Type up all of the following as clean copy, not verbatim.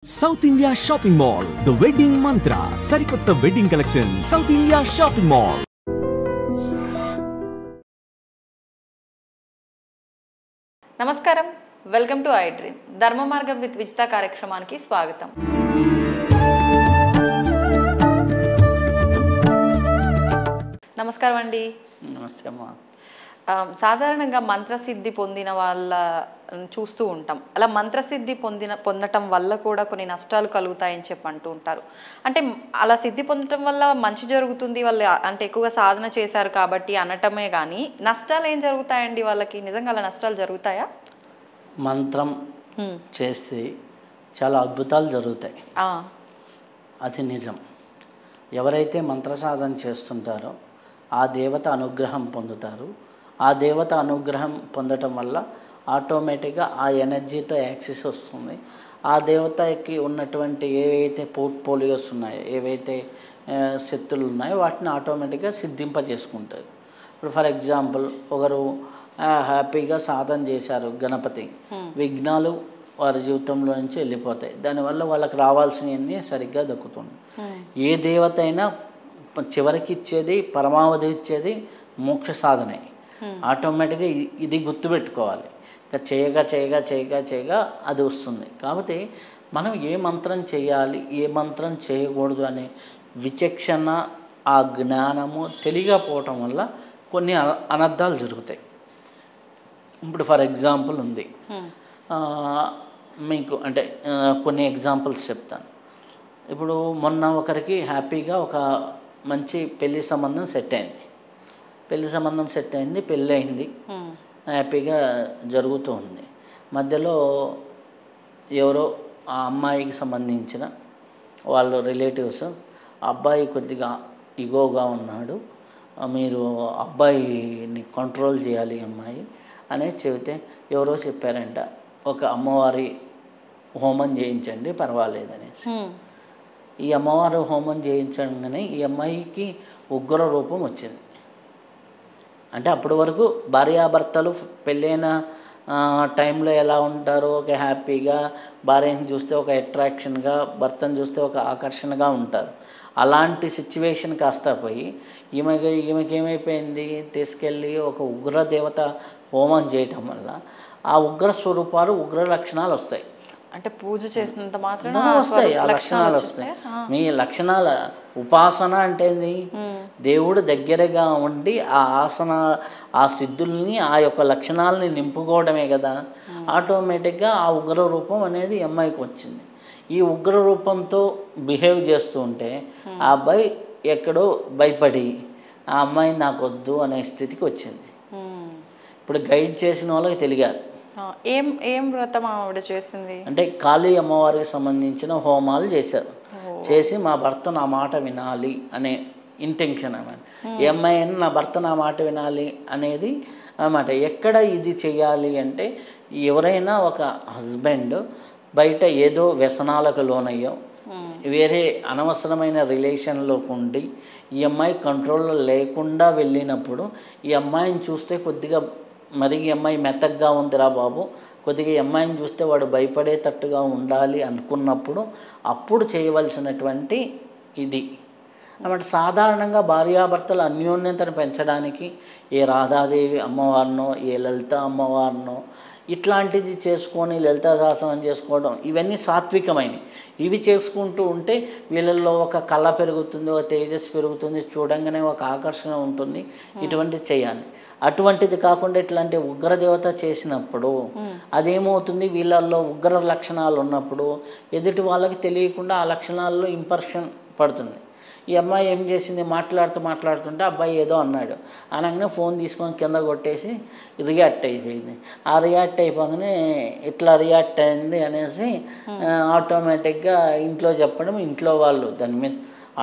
South India Shopping Mall, The Wedding Mantra, Sarikotta Wedding Collection, South India Shopping Mall. నమస్కారం, welcome to I dream. ధర్మ మార్గం with Vijitha కార్యక్రమానికి స్వాగతం. నమస్కారం అండి. నమస్తే అమ్మా. సాధారణంగా మంత్రసిద్ధి పొందిన వాళ్ళ చూస్తూ ఉంటాం. అలా మంత్రసిద్ధి పొందటం వల్ల కూడా కొన్ని నష్టాలు కలుగుతాయని చెప్పి అంటూ ఉంటారు. అంటే అలా సిద్ధి పొందటం వల్ల మంచి జరుగుతుంది, వాళ్ళు అంటే ఎక్కువగా సాధన చేశారు కాబట్టి అనటమే కానీ నష్టాలు ఏం జరుగుతాయండి వాళ్ళకి? నిజంగా అలా నష్టాలు జరుగుతాయా? మంత్రం చేస్తే చాలా అద్భుతాలు జరుగుతాయి, అది నిజం. ఎవరైతే మంత్ర సాధన చేస్తుంటారో ఆ దేవత అనుగ్రహం పొందుతారు. ఆ దేవత అనుగ్రహం పొందటం వల్ల ఆటోమేటిక్గా ఆ ఎనర్జీతో యాక్సెస్ వస్తుంది. ఆ దేవతకి ఉన్నటువంటి ఏవైతే పోర్ట్ఫోలియోస్ ఉన్నాయో, ఏవైతే శక్తులు ఉన్నాయో వాటిని ఆటోమేటిక్గా సిద్ధింపజేసుకుంటారు. ఇప్పుడు ఫర్ ఎగ్జాంపుల్ ఒకరు హ్యాపీగా సాధన చేశారు, గణపతి విఘ్నాలు వారి జీవితంలో నుంచి వెళ్ళిపోతాయి. దానివల్ల వాళ్ళకి రావాల్సినవన్నీ సరిగ్గా దక్కుతుంది. ఏ దేవత అయినా చివరికి ఇచ్చేది, పరమావధి ఇచ్చేది మోక్ష సాధనే. ఆటోమేటిక్గా ఇది గుర్తుపెట్టుకోవాలి. ఇంకా చేయగా చేయగా చేయగా చేయగా అది వస్తుంది. కాబట్టి మనం ఏ మంత్రం చేయాలి, ఏ మంత్రం చేయకూడదు అనే విచక్షణ, ఆ జ్ఞానము తెలియకపోవటం వల్ల కొన్ని అనర్థాలు జరుగుతాయి. ఇప్పుడు ఫర్ ఎగ్జాంపుల్ ఉంది, మీకు అంటే కొన్ని ఎగ్జాంపుల్స్ చెప్తాను. ఇప్పుడు మొన్న ఒకరికి హ్యాపీగా ఒక మంచి పెళ్లి సంబంధం సెట్ అయింది. పెళ్ళి అయింది, హ్యాపీగా జరుగుతూ ఉంది. మధ్యలో ఎవరో ఆ అమ్మాయికి సంబంధించిన వాళ్ళు రిలేటివ్స్, అబ్బాయి కొద్దిగా ఇగోగా ఉన్నాడు, మీరు అబ్బాయిని కంట్రోల్ చేయాలి అమ్మాయి అనేది చెబితే ఎవరో చెప్పారంట, ఒక అమ్మవారి హోమం చేయించండి పర్వాలేదనేసి. ఈ అమ్మవారి హోమం చేయించగానే ఈ అమ్మాయికి ఉగ్ర రూపం వచ్చింది. అంటే అప్పటి వరకు భార్యాభర్తలు పెళ్ళైన టైంలో ఎలా ఉంటారో, ఒక హ్యాపీగా భార్యని చూస్తే ఒక అట్రాక్షన్గా, భర్తను చూస్తే ఒక ఆకర్షణగా ఉంటారు. అలాంటి సిచ్యువేషన్ కాస్త పోయి ఈమెకి ఏమైపోయింది, తీసుకెళ్ళి ఒక ఉగ్ర దేవత హోమం చేయటం వల్ల ఆ ఉగ్ర స్వరూపాలు, ఉగ్ర లక్షణాలు వస్తాయి. అంటే పూజ చేసినంత మాత్రం వస్తాయి, ఆ లక్షణాలు వస్తాయి. మీ లక్షణాల ఉపాసన అంటే దేవుడు దగ్గరగా ఉండి ఆ ఆసన, ఆ సిద్ధుల్ని, ఆ యొక్క లక్షణాలని నింపుకోవడమే కదా. ఆటోమేటిక్గా ఆ ఉగ్ర రూపం అనేది అమ్మాయికి వచ్చింది. ఈ ఉగ్ర రూపంతో బిహేవ్ చేస్తూ ఉంటే ఆ అబ్బాయి ఎక్కడో భయపడి ఆ అమ్మాయి నాకు వద్దు అనే స్థితికి వచ్చింది. ఇప్పుడు గైడ్ చేసిన వాళ్ళకి తెలియాలి. ఏం వ్రతం ఆవిడ చేసింది అంటే కాళీ అమ్మవారికి సంబంధించిన హోమాలు చేశారు. చేసి మా భర్త నా మాట వినాలి అనే ఇంటెన్షన్ అన్నమాట. ఈ అమ్మాయి నా భర్త నా మాట వినాలి అనేది అన్నమాట. ఎక్కడ ఇది చేయాలి అంటే, ఎవరైనా ఒక హస్బెండ్ బయట ఏదో వ్యసనాలకు లోనయ్యో, వేరే అనవసరమైన రిలేషన్లోకి ఉండి ఈ అమ్మాయి కంట్రోల్లో లేకుండా వెళ్ళినప్పుడు, ఈ అమ్మాయిని చూస్తే కొద్దిగా మరి ఈ అమ్మాయి మెత్తగా ఉందిరా బాబు, కొద్దిగా ఈ అమ్మాయిని చూస్తే వాడు భయపడేటట్టుగా ఉండాలి అనుకున్నప్పుడు అప్పుడు చేయవలసినటువంటి ఇది అన్నమాట. సాధారణంగా భార్యాభర్తలు అన్యోన్యతను పెంచడానికి ఏ రాధాదేవి అమ్మవారినో, ఏ లలిత అమ్మవారినో ఇట్లాంటిది చేసుకొని లలితా శాసనం చేసుకోవడం, ఇవన్నీ సాత్వికమైనవి. ఇవి చేసుకుంటూ ఉంటే వీళ్ళల్లో ఒక కళ పెరుగుతుంది, ఒక తేజస్సు పెరుగుతుంది, చూడంగానే ఒక ఆకర్షణ ఉంటుంది. ఇటువంటిది చేయాలి. అటువంటిది కాకుండా ఇట్లాంటి ఉగ్రదేవత చేసినప్పుడు అదేమవుతుంది, వీళ్ళల్లో ఉగ్ర లక్షణాలు ఉన్నప్పుడు ఎదుటి వాళ్ళకి తెలియకుండా ఆ లక్షణాల్లో ఇంప్రెషన్ పడుతుంది. ఈ అమ్మాయి ఏం చేసింది, మాట్లాడుతుంటే అబ్బాయి ఏదో అన్నాడు, అనగానే ఫోన్ తీసుకొని కింద కొట్టేసి రియాక్ట్ అయిపోయింది. ఆ రియాక్ట్ అయిపోగానే ఇట్లా రియాక్ట్ అయింది అనేసి ఆటోమేటిక్గా ఇంట్లో చెప్పడం, ఇంట్లో వాళ్ళు దాని మీద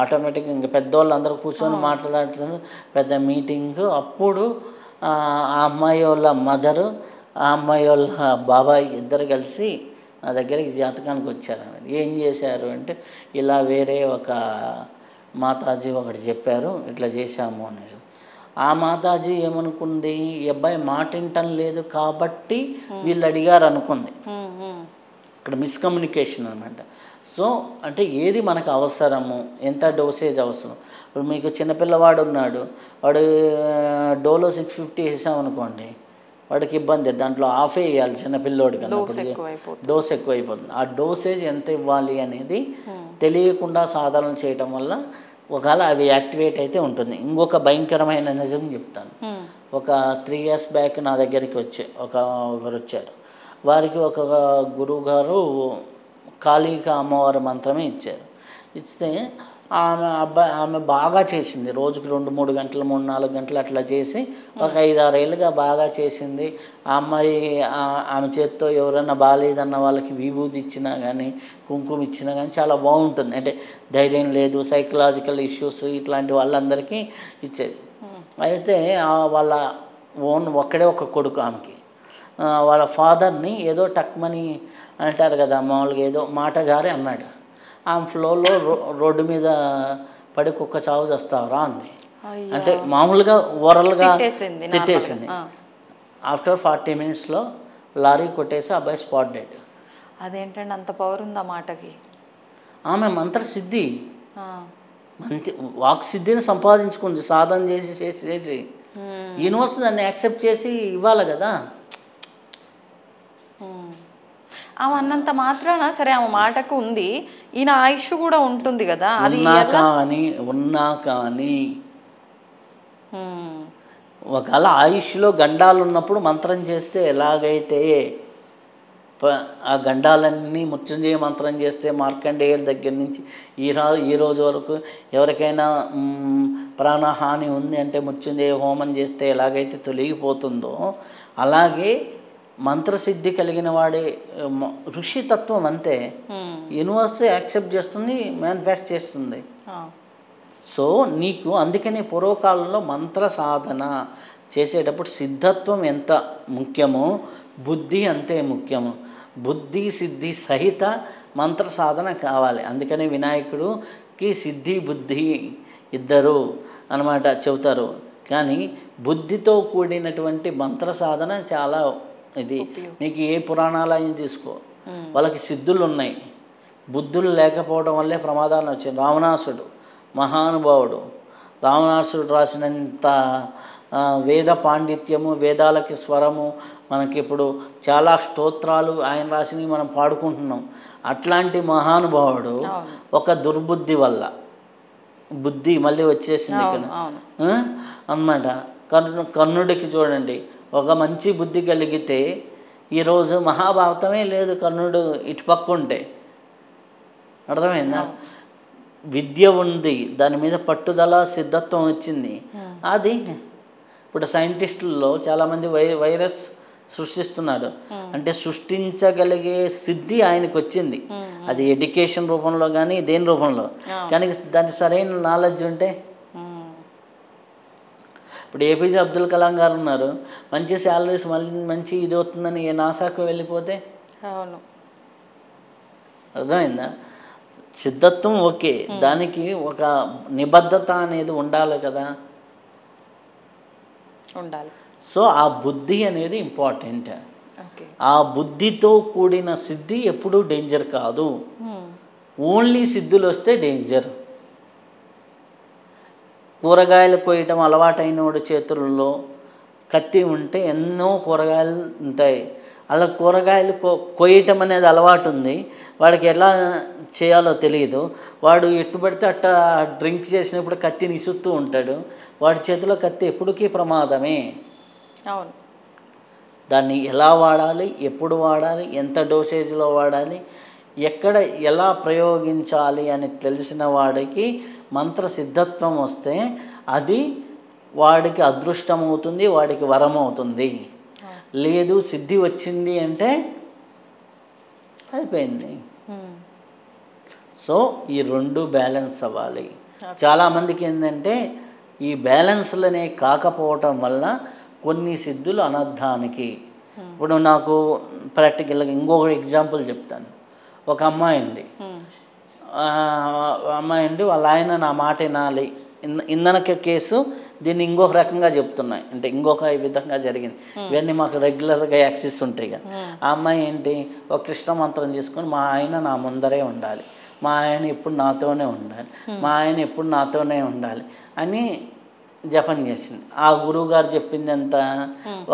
ఆటోమేటిక్గా ఇంకా పెద్దవాళ్ళు అందరూ కూర్చొని మాట్లాడుతున్నారు, పెద్ద మీటింగ్. అప్పుడు ఆ అమ్మాయి వాళ్ళ మదరు, ఆ అమ్మాయి వాళ్ళ బాబాయ్ ఇద్దరు కలిసి నా దగ్గరికి జాతకానికి వచ్చారన్నమాట. ఏం చేశారు అంటే, ఇలా వేరే ఒక మాతాజీ ఒకటి చెప్పారు, ఇట్లా చేశాము అనేసి. ఆ మాతాజీ ఏమనుకుంది, ఈ అబ్బాయి మాట వింటం లేదు కాబట్టి వీళ్ళు అడిగారు అనుకుంది. ఇక్కడ మిస్కమ్యూనికేషన్ అనమాట. సో అంటే ఏది మనకు అవసరము, ఎంత డోసేజ్ అవసరం. ఇప్పుడు మీకు చిన్నపిల్లవాడు ఉన్నాడు, వాడు డోలో 650 వేసామనుకోండి, వాడికి ఇబ్బంది. దాంట్లో హాఫే వేయాలి చిన్నపిల్లోడికి అన్నప్పుడు డోస్ ఎక్కువైపోతుంది. ఆ డోసేజ్ ఎంత ఇవ్వాలి అనేది తెలియకుండా సాధన చేయటం వల్ల ఒకవేళ అవి యాక్టివేట్ అయితే ఉంటుంది. ఇంకొక భయంకరమైన నిజం చెప్తాను. ఒక 3 years బ్యాక్ నా దగ్గరికి ఒకరు వచ్చారు. వారికి ఒక గురువు గారు కాళికా అమ్మవారి మంత్రమే ఇచ్చారు. ఇస్తే ఆమె బాగా చేసింది. రోజుకి 2-3 గంటలు 3-4 గంటలు అట్లా చేసి ఒక 5-6 ఏళ్ళుగా బాగా చేసింది. ఆ అమ్మాయి ఆమె చేత్తో ఎవరైనా బాగాలేదన్న వాళ్ళకి విభూతి ఇచ్చినా కానీ కుంకుమ ఇచ్చినా కానీ చాలా బాగుంటుంది. అంటే ధైర్యం లేదు, సైకలాజికల్ ఇష్యూస్ ఇట్లాంటి వాళ్ళందరికీ ఇచ్చేది. అయితే వాళ్ళ ఒక్కడే ఒక కొడుకు ఆమెకి. వాళ్ళ ఫాదర్ని ఏదో టక్మని అంటారు కదా మామూలుగా, ఏదో మాట జారి అన్నాడు. ఆమె ఫ్లోలో రోడ్డు మీద పడి కుక్క చావు చేస్తావరా అంది. అంటే మామూలుగా ఓరల్గా తిట్టేసింది. ఆఫ్టర్ 40 minutesలో లారీ కొట్టేసి అబ్బాయి స్పాట్ డెడ్. అదేంటండి అంత పవర్ ఉందా మాటకి? ఆమె మంత్రసిద్ధి, మంచి వాక్సిద్ధిని సంపాదించుకుంది సాధన చేసి చేసి చేసి. యూనివర్సిటీ దాన్ని యాక్సెప్ట్ చేసి ఇవ్వాలి కదా. ఆమె అన్నంత మాత్రాన సరే ఆమె మాటకు ఉంది, ఈయన ఆయుష్ కూడా ఉంటుంది కదా. అది ఉన్నా కానీ ఒకవేళ ఆయుష్లో గండాలు ఉన్నప్పుడు మంత్రం చేస్తే ఎలాగైతే ఆ గండాలన్నీ మృత్యుంజయ మంత్రం చేస్తే మార్కండేయుల దగ్గర నుంచి ఈ రోజు వరకు ఎవరికైనా ప్రాణహాని ఉంది అంటే మృత్యుంజయ హోమం చేస్తే ఎలాగైతే తొలగిపోతుందో, అలాగే మంత్రసిద్ధి కలిగిన వాడే ఋషితత్వం అంతే. యూనివర్సిటీ యాక్సెప్ట్ చేస్తుంది, మ్యానుఫ్యాక్చర్ చేస్తుంది. సో నీకు అందుకనే పూర్వకాలంలో మంత్ర సాధన చేసేటప్పుడు సిద్ధత్వం ఎంత ముఖ్యమో బుద్ధి అంతే ముఖ్యము. బుద్ధి సిద్ధి సహిత మంత్ర సాధన కావాలి. అందుకనే వినాయకుడికి సిద్ధి బుద్ధి ఇద్దరు అన్నమాట చెబుతారు. కానీ బుద్ధితో కూడినటువంటి మంత్ర సాధన చాలా ఇది. మీకు ఏ పురాణాలయం తీసుకో, వాళ్ళకి సిద్ధులు ఉన్నాయి, బుద్ధులు లేకపోవడం వల్లే ప్రమాదాలు వచ్చాయి. రావణాసుడు మహానుభావుడు, రావణాసుడు రాసినంత వేద పాండిత్యము, వేదాలకి స్వరము, మనకి ఇప్పుడు చాలా స్తోత్రాలు ఆయన రాసినవి మనం పాడుకుంటున్నాం. అట్లాంటి మహానుభావుడు ఒక దుర్బుద్ధి వల్ల బుద్ధి మళ్ళీ వచ్చేసింది అన్నమాట. కర్ణుడికి చూడండి, ఒక మంచి బుద్ధి కలిగితే ఈరోజు మహాభారతమే లేదు కర్ణుడు ఇటుపక్క ఉంటే. అర్థమైందా? విద్య ఉంది, దాని మీద పట్టుదల సిద్ధత్వం వచ్చింది. అది ఇప్పుడు సైంటిస్టుల్లో చాలామంది వైరస్ సృష్టిస్తున్నారు. అంటే సృష్టించగలిగే సిద్ధి ఆయనకు వచ్చింది. అది ఎడ్యుకేషన్ రూపంలో కానీ దేని రూపంలో కానీ దానికి సరైన నాలెడ్జ్ ఉంటే. ఇప్పుడు ఏపీజే అబ్దుల్ కలాం గారు ఉన్నారు, మంచి శాలరీస్ మళ్ళీ మంచి ఇది అవుతుందని నాసాకు వెళ్ళిపోతే. అర్థమైందా? సిద్ధత్వం ఓకే, దానికి ఒక నిబద్ధత అనేది ఉండాలి కదా. ఉండాలి. సో ఆ బుద్ధి అనేది ఇంపార్టెంట్. ఆ బుద్ధితో కూడిన సిద్ధి ఎప్పుడూ డేంజర్ కాదు. ఓన్లీ సిద్ధులు వస్తే డేంజర్. కూరగాయలు కోయటం అలవాటైనోడి చేతుల్లో కత్తి ఉంటే ఎన్నో కూరగాయలు ఉంటాయి. అలా కూరగాయలు కోయటం అనేది అలవాటు ఉంది, వాడికి ఎలా చేయాలో తెలియదు. వాడు ఎట్టు పడితే అట్ట డ్రింక్ చేసినప్పుడు కత్తిని ఇసుస్తూ ఉంటాడు. వాడి చేతిలో కత్తి ఎప్పటికీ ప్రమాదమే. అవును. దాన్ని ఎలా వాడాలి, ఎప్పుడు వాడాలి, ఎంత డోసేజ్లో వాడాలి, ఎక్కడ ఎలా ప్రయోగించాలి అని తెలిసిన వాడికి మంత్ర సిద్ధత్వం వస్తే అది వాడికి అదృష్టం అవుతుంది, వాడికి వరం అవుతుంది. లేదు సిద్ధి వచ్చింది అంటే అయిపోయింది. సో ఈ రెండు బ్యాలెన్స్ అవ్వాలి. చాలామందికి ఏంటంటే ఈ బ్యాలెన్స్లనే కాకపోవటం వల్ల కొన్ని సిద్ధులు అనర్థానికి. ఇప్పుడు నాకు ప్రాక్టికల్గా ఇంకొక ఎగ్జాంపుల్ చెప్తాను. ఒక అమ్మాయి ఉంది, వాళ్ళ ఆయన నా మాట వినాలి, ఇంధనక కేసు దీన్ని ఇంకొక రకంగా చెప్తున్నాయి, అంటే ఇంకొక విధంగా జరిగింది. ఇవన్నీ మాకు రెగ్యులర్గా యాక్సెస్ ఉంటాయి కదా. ఆ అమ్మాయి ఏంటి, ఒక కృష్ణ మంత్రం తీసుకొని మా ఆయన నా ముందరే ఉండాలి, మా ఆయన ఎప్పుడు నాతోనే ఉండాలి, మా ఆయన ఎప్పుడు నాతోనే ఉండాలి అని జపం చేసింది. ఆ గురువు గారు చెప్పింది ఎంత,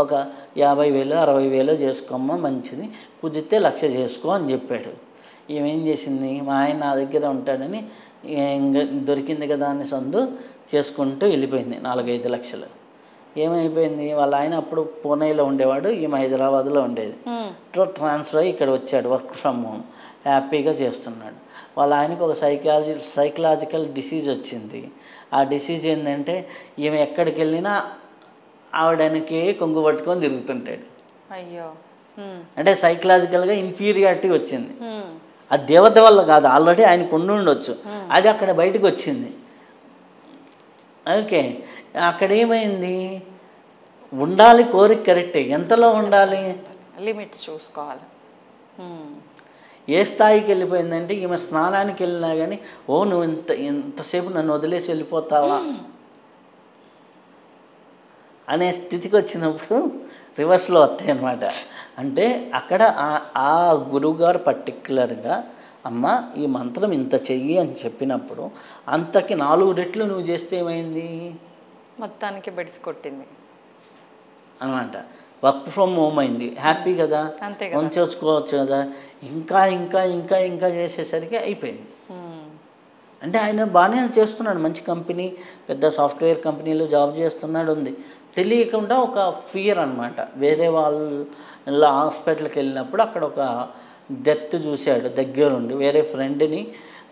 ఒక 50,000 60,000 చేసుకోమ్మా మంచిది, కుదిరితే 1,00,000 చేసుకో అని చెప్పాడు. ఏమేం చేసింది, మా ఆయన నా దగ్గర ఉంటాడని దొరికింది కదా అని సందు చేసుకుంటూ వెళ్ళిపోయింది 4-5 లక్షలు. ఏమైపోయింది, వాళ్ళ ఆయన అప్పుడు పూణేలో ఉండేవాడు, ఈమె హైదరాబాద్లో ఉండేది. ట్రాన్స్ఫర్ అయ్యి ఇక్కడ వచ్చాడు, వర్క్ ఫ్రమ్ హోమ్ హ్యాపీగా చేస్తున్నాడు. వాళ్ళ ఆయనకు ఒక సైకలాజికల్ డిసీజ్ వచ్చింది. ఆ డిసీజ్ ఏంటంటే ఈమె ఎక్కడికి వెళ్ళినా ఆవిడనికే కొంగు పట్టుకొని తిరుగుతుంటాడు. అయ్యో, అంటే సైకలాజికల్గా ఇన్ఫీరియారిటీ వచ్చింది. అది దేవత వల్ల కాదు, ఆల్రెడీ ఆయనకు ఉండొచ్చు, అది అక్కడ బయటకు వచ్చింది. ఓకే, అక్కడ ఏమైంది, ఉండాలి కోరిక కరెక్టే, ఎంతలో ఉండాలి, లిమిట్స్ చూసుకోవాలి. ఏ స్థాయికి వెళ్ళిపోయిందంటే ఈమె స్నానానికి వెళ్ళినా కానీ ఓ నువ్వు ఇంతసేపు నన్ను వదిలేసి వెళ్ళిపోతావా అనే స్థితికి వచ్చినప్పుడు రివర్స్లో వస్తాయి అన్నమాట. అంటే అక్కడ ఆ గురువుగారు పర్టిక్యులర్గా అమ్మ ఈ మంత్రం ఇంత చెయ్యి అని చెప్పినప్పుడు అంతకి 4 రెట్లు నువ్వు చేస్తే ఏమైంది, మొత్తానికి బెడిసి కొట్టింది అనమాట. వర్క్ ఫ్రమ్ హోమ్ అయింది, హ్యాపీ కదా, ఉంచుకోవచ్చు కదా. ఇంకా ఇంకా ఇంకా ఇంకా చేసేసరికి అయిపోయింది. అంటే ఆయన బాగానే చేస్తున్నాడు, మంచి కంపెనీ, పెద్ద సాఫ్ట్వేర్ కంపెనీలో జాబ్ చేస్తున్నాడు, ఉంది. తెలియకుండా ఒక ఫియర్ అనమాట. వేరే వాళ్ళ హాస్పిటల్కి వెళ్ళినప్పుడు అక్కడ ఒక డెత్ చూశాడు దగ్గరుండి, వేరే ఫ్రెండ్ని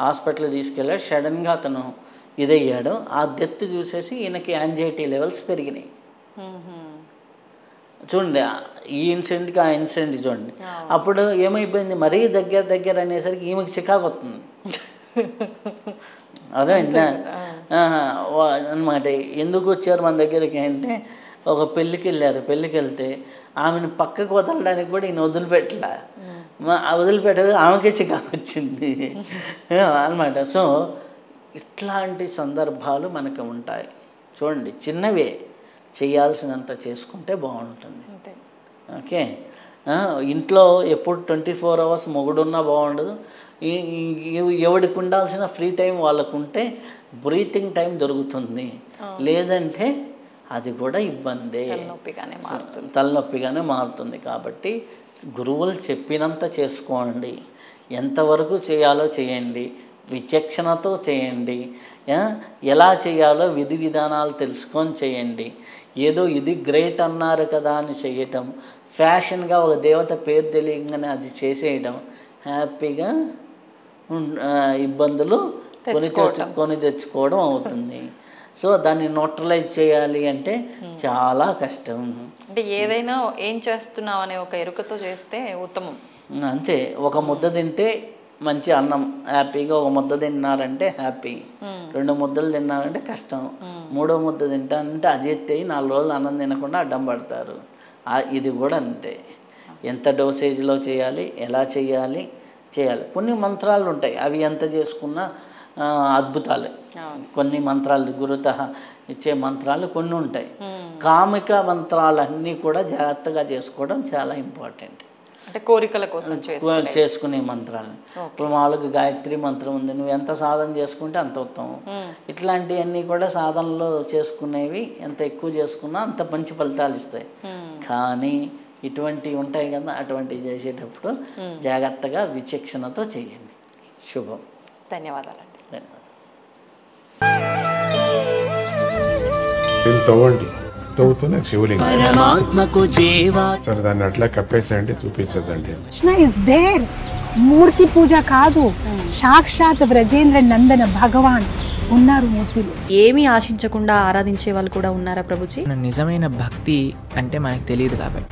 హాస్పిటల్కి తీసుకెళ్ళాడు. సడన్గా అతను ఇదయ్యాడు. ఆ డెత్ చూసేసి ఈయనకి యాంగ్జైటీ లెవెల్స్ పెరిగినాయి. చూడండి, ఈ ఇన్సిడెంట్కి ఆ ఇన్సిడెంట్ చూడండి. అప్పుడు ఏమైపోయింది, మరీ దగ్గర అనేసరికి ఈమెకి చికాకు వస్తుంది. అదే అనమాట. ఎందుకు వచ్చారు మన దగ్గరికి అంటే, ఒక పెళ్ళికి వెళ్ళారు. పెళ్ళికి వెళ్తే ఆమెను పక్కకు వదలడానికి కూడా ఈయన వదిలిపెట్ట ఆమెకే చికాకు వచ్చింది అనమాట. సో ఇట్లాంటి సందర్భాలు మనకు ఉంటాయి. చూడండి, చిన్నవే చేయాల్సినంత చేసుకుంటే బాగుంటుంది. ఓకే, ఇంట్లో ఎప్పుడు 24 hours మొగుడున్నా బాగుండదు. ఎవడికి ఉండాల్సిన ఫ్రీ టైం వాళ్ళకు ఉంటే బ్రీతింగ్ టైం దొరుకుతుంది, లేదంటే అది కూడా ఇబ్బందే, తలనొప్పిగానే మారుతుంది. కాబట్టి గురువులు చెప్పినంత చేసుకోండి, ఎంతవరకు చేయాలో చేయండి, విచక్షణతో చేయండి, ఎలా చేయాలో విధి విధానాలు తెలుసుకొని చేయండి. ఏదో ఇది గ్రేట్ అన్నారు కదా అని చేయటం, ఫ్యాషన్గా ఒక దేవత పేరు తెలియగానే అది చేసేయటం, హ్యాపీగా ఇబ్బందులు కొని తెచ్చుకోవడం అవుతుంది. సో దాన్ని న్యూట్రలైజ్ చేయాలి అంటే చాలా కష్టం. అంటే ఏదైనా ఏం చేస్తున్నావు అనే ఒక ఎరుకతో చేస్తే ఉత్తమం. అంతే, ఒక ముద్ద తింటే మంచి అన్నం, హ్యాపీగా ఒక ముద్ద తిన్నారంటే హ్యాపీ, 2 ముద్దలు తిన్నారంటే కష్టం, 3వ ముద్ద తింటానంటే అజెత్తి 4 రోజులు అన్నం తినకుండా అడ్డం పడతారు. ఇది కూడా అంతే, ఎంత డోసేజ్లో చేయాలి, ఎలా చేయాలి. కొన్ని మంత్రాలు ఉంటాయి, అవి ఎంత చేసుకున్నా అద్భుతాలే. కొన్ని మంత్రాలు గురుత ఇచ్చే మంత్రాలు కొన్ని ఉంటాయి. కామిక మంత్రాలన్నీ కూడా జాగ్రత్తగా చేసుకోవడం చాలా ఇంపార్టెంట్. అంటే కోరికల కోసం చేసుకునే మంత్రాలు. ఇప్పుడు మామూలుగా గాయత్రి మంత్రం ఉంది, నువ్వు ఎంత సాధన చేసుకుంటే అంత ఉత్తమం. ఇట్లాంటివన్నీ కూడా సాధనలో చేసుకునేవి ఎంత ఎక్కువ చేసుకున్నా అంత మంచి ఫలితాలు ఇస్తాయి. కానీ ఇటువంటివి ఉంటాయి కదా, అటువంటివి చేసేటప్పుడు జాగ్రత్తగా విచక్షణతో చేయండి. శుభం. ధన్యవాదాలండి. తవ్వండి, తవ్వుతూనే శివలింగం సరే దాన్ని అట్లా కప్పేసేయండి, చూపించదండి. మూర్తి పూజ కాదు, సాక్షాత్ బ్రజేంద్ర నందన భగవాన్ ఉన్నారు మూర్తిలో. ఏమీ ఆశించకుండా ఆరాధించే వాళ్ళు కూడా ఉన్నారా ప్రభుజీ? నిజమైన భక్తి అంటే మనకు తెలియదు కాబట్టి